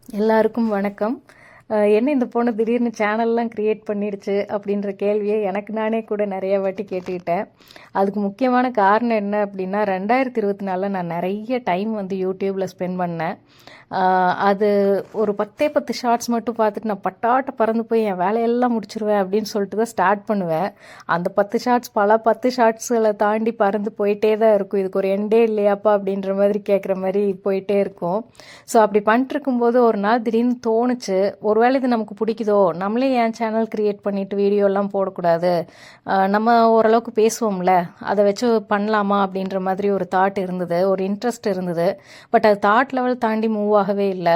எல்லாருக்கும் வணக்கம். என்ன இந்த பொண்ணு திடீர்னு சேனல்லாம் கிரியேட் பண்ணிடுச்சு அப்படின்ற கேள்வியை எனக்கு நானே கூட நிறைய வாட்டி கேட்டுக்கிட்டேன். அதுக்கு முக்கியமான காரணம் என்ன அப்படின்னா 2024 நான் நிறைய டைம் வந்து யூடியூப்பில் ஸ்பெண்ட் பண்ணேன். அது ஒரு 10 ஷார்ட்ஸ் மட்டும் பார்த்துட்டு நான் பட்டாட்ட பறந்து போய் என் வேலையெல்லாம் முடிச்சிருவேன் அப்படின்னு சொல்லிட்டு தான் ஸ்டார்ட் பண்ணுவேன். அந்த 10 ஷார்ட்ஸ் பல 10 ஷார்ட்ஸுகளை தாண்டி பறந்து போயிட்டே தான் இருக்கும். இதுக்கு ஒரு எண்டே இல்லையாப்பா அப்படின்ற மாதிரி கேட்குற மாதிரி போயிட்டே இருக்கும். ஸோ அப்படி பண்ணிட்டு இருக்கும்போது ஒரு நாள் திடீர்னு தோணுச்சு, ஒருவேளை இது நமக்கு பிடிக்குதோ, நம்மளே ஏன் சேனல் கிரியேட் பண்ணிட்டு வீடியோலாம் போடக்கூடாது, நம்ம ஓரளவுக்கு பேசுவோம்ல, அதை வச்சு பண்ணலாமா அப்படின்ற மாதிரி ஒரு தாட் இருந்தது, ஒரு இன்ட்ரெஸ்ட் இருந்தது. பட் அது தாட் லெவல் தாண்டி மூவ் ஆகவே இல்லை.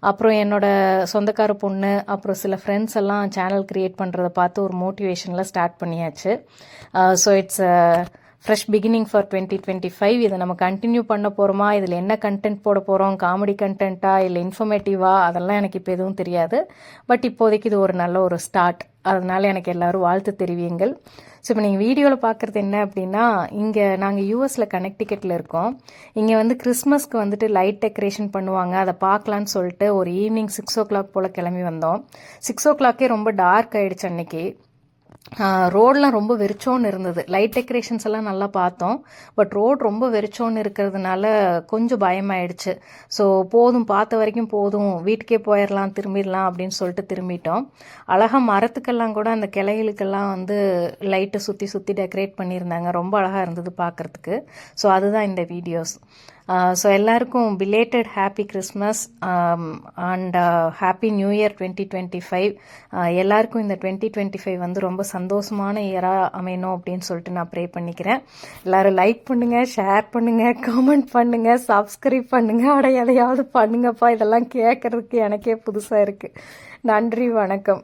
அப்புறம் என்னோட சொந்தக்கார பொண்ணு அப்புறம் சில ஃப்ரெண்ட்ஸ் எல்லாம் சேனல் கிரியேட் பண்ணுறதை பார்த்து ஒரு மோட்டிவேஷனில் ஸ்டார்ட் பண்ணியாச்சு. So it's fresh beginning for 2025. இதை நம்ம கண்டினியூ பண்ண போகிறோமா, இதில் என்ன கண்டென்ட் போட போகிறோம், காமெடி கண்டென்ட்டா இல்லை இன்ஃபர்மேட்டிவா, அதெல்லாம் எனக்கு இப்போ எதுவும் தெரியாது. பட் இப்போதைக்கு இது ஒரு நல்ல ஒரு ஸ்டார்ட். அதனால் எனக்கு எல்லோரும் வாழ்த்து தெரிவியுங்கள். ஸோ இப்போ நீங்கள் வீடியோவில் பார்க்குறது என்ன அப்படின்னா, இங்கே நாங்கள் யூஎஸில் கனெக்டிகட்டில் இருக்கோம். இங்கே வந்து கிறிஸ்மஸ்க்கு வந்துட்டு லைட் டெக்கரேஷன் பண்ணுவாங்க, அதை பார்க்கலான்னு சொல்லிட்டு ஒரு ஈவினிங் 6 o'clock போல் கிளம்பி வந்தோம். 6 o'clockே ரொம்ப டார்க் ஆகிடுச்சு அன்னைக்கு. ரோடெலாம் ரொம்ப வெறிச்சோன்னு இருந்தது. லைட் டெக்கரேஷன்ஸ் எல்லாம் நல்லா பார்த்தோம். பட் ரோடு ரொம்ப வெறிச்சோன்னு இருக்கிறதுனால கொஞ்சம் பயமாயிடுச்சு. ஸோ போதும், பார்த்த வரைக்கும் போதும், வீட்டுக்கே போயிடலாம், திரும்பிடலாம் அப்படின்னு சொல்லிட்டு திரும்பிட்டோம். அழகாக மரத்துக்கெல்லாம் கூட அந்த கிளைகளுக்கெல்லாம் வந்து லைட்டை சுற்றி சுற்றி டெக்கரேட் பண்ணியிருந்தாங்க. ரொம்ப அழகாக இருந்தது பார்க்குறதுக்கு. ஸோ அதுதான் இந்த வீடியோஸ். ஸோ எல்லாருக்கும் belated happy Christmas and happy new year 2025. எல்லாருக்கும் இந்த 2025 வந்து ரொம்ப சந்தோஷமான இயராக அமையணும் அப்படின்னு சொல்லிட்டு நான் ப்ரே பண்ணிக்கிறேன். எல்லோரும் லைக் பண்ணுங்கள், ஷேர் பண்ணுங்கள், கமெண்ட் பண்ணுங்கள், சப்ஸ்கிரைப் பண்ணுங்கள். அட எதையாவது பண்ணுங்கப்பா, இதெல்லாம் கேட்குறதுக்கு எனக்கே புதுசாக இருக்குது. நன்றி, வணக்கம்.